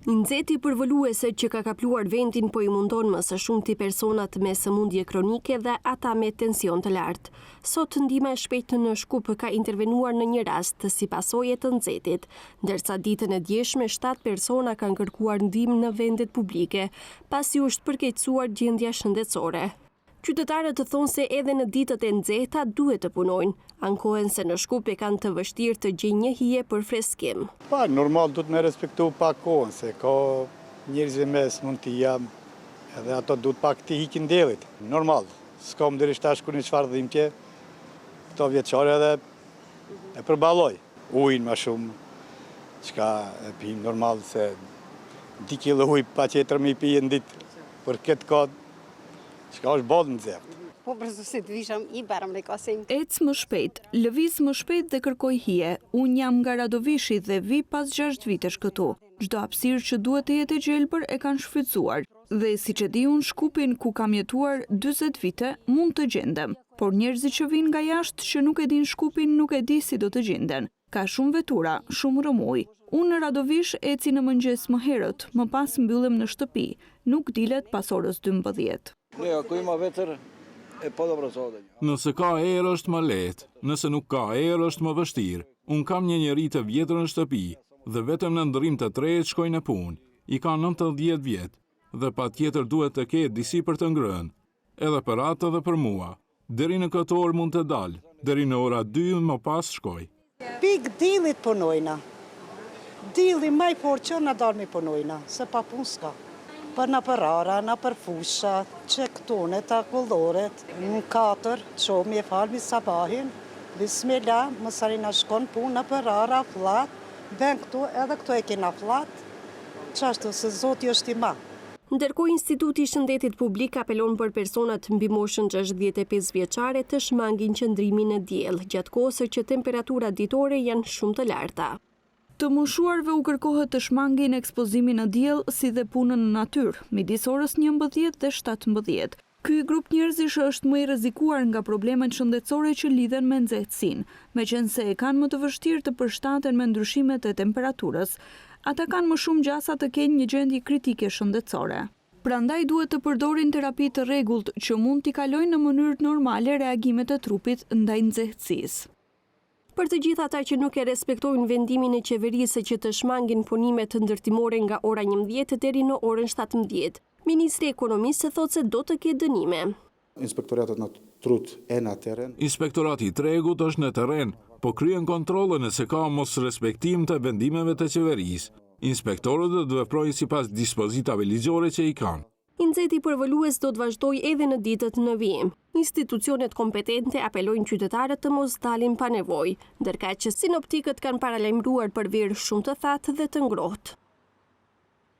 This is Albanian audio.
Nxehti përvoluese që ka kapluar vendin po I mundon më së shumti personat me sëmundje kronike dhe ata me tension të lartë. Sot ndihma e shpejtë në Shkup ka intervenuar në një rast si pasojë të nxehtit, ndërsa ditën e djeshme 7 persona kanë kërkuar ndihmë në vendet publike, pasi u shpërkeqësuar gjendja shëndetësore. Qytetarët thonë se edhe në ditët e nxehta duhet të punojnë. Ankohen se në Shkup e kanë të vështirë të gjejnë një hije për freskim. Normal duhet me respektu pak kohën, se ka njerëz me smundtia, edhe ato duhet pak të hikin diellit. Normal, s'kam deri tash kur në çfarë dhimbje, këto vjeçare edhe e përballoj. Ujin më shumë, çka e pim normal se 2 kg ujë pa tjetër me pi në ditë për këtë kod. Çka është bodë në zeft. Po përse të vishëm I barëm në kasim. Ec më shpejt, lëviz më shpejt dhe kërkoj hije. Unë jam nga Radovishi dhe vi pas 6 vitesh këtu. Çdo hapësirë që duhet të jetë e gjelbër e kanë shfrytzuar. Dhe siç e di unë, Shkupin ku kam jetuar 40 vite mund të gjendem. Por njerëzit që vinë nga jashtë që nuk e din Shkupin nuk e di si do të gjenden. Ka shumë vetura, shumë rëmuj. Unë në Radovish eci në mëngjes më herët, më pas mbyllim në shtëpi. Nuk dilet pas orës 12. Nëse ka erë është më lehtë, nëse nuk ka erë është më vështirë. Unë kam një njeri të vjetër në shtëpi dhe vetëm në ndërim të tretë shkoj në punë. I ka 90 vjet dhe patjetër duhet të ketë disi për të ngrënë, edhe për atë dhe për mua. Deri në këtë orë mund të dalë, deri në ora 2 më pas shkoj. Pik dillit punojna. Dilli më I fortë që na dalmi punojna, se pa punë s'ka. Për në përara, në për fusha, që këtune të kulloret, në 4, qomi e falmi sabahin, bismillah, mësari në shkon punë në përara, flat, ben këtu, edhe këtu e kena flat, qashtu se Zoti është I madh. Ndërkohë Instituti I Shëndetit Publik apelon për personat mbi moshën 65 vjeçare të shmangin qëndrimin në diell, gjatë kohës që temperaturat ditore janë shumë të larta. Të moshuarve u kërkohet të shmangin ekspozimin në diell si dhe punën në natyrë, midis orës 11 dhe 17. Ky grup njerëzish është më I rrezikuar nga problemet shëndetësore që lidhen me nxehtësinë, meqense e kanë më të vështirë të përshtaten me ndryshimet e temperaturës. Ata kanë më shumë gjasa të kenë një gjendje kritike shëndetësore. Prandaj duhet të përdorin terapi të rregullt që mund t'i kalojnë në mënyrë normale reagimet e trupit ndaj nxehtësisë. Për të gjithë ata që nuk e respektojnë vendimin e qeverisë që të shmangin punimet ndërtimore nga ora 11 deri në orën 17, Ministri I Ekonomisë thotë se do të ketë dënime. Inspektorati I Tregut është në terren, po kryen kontrolle nëse ka mos respektim të vendimeve të qeverisë. Inspektorët do të veprojnë sipas dispozitave ligjore që I kanë. Nxehti përvolues do të vazhdojë edhe në ditët në vijim. Institucionet kompetente apelojnë qytetarët të mos dalin pa nevojë, ndërkaq që sinoptikët kanë paralajmëruar për verë shumë të thatë dhe të ngrohtë.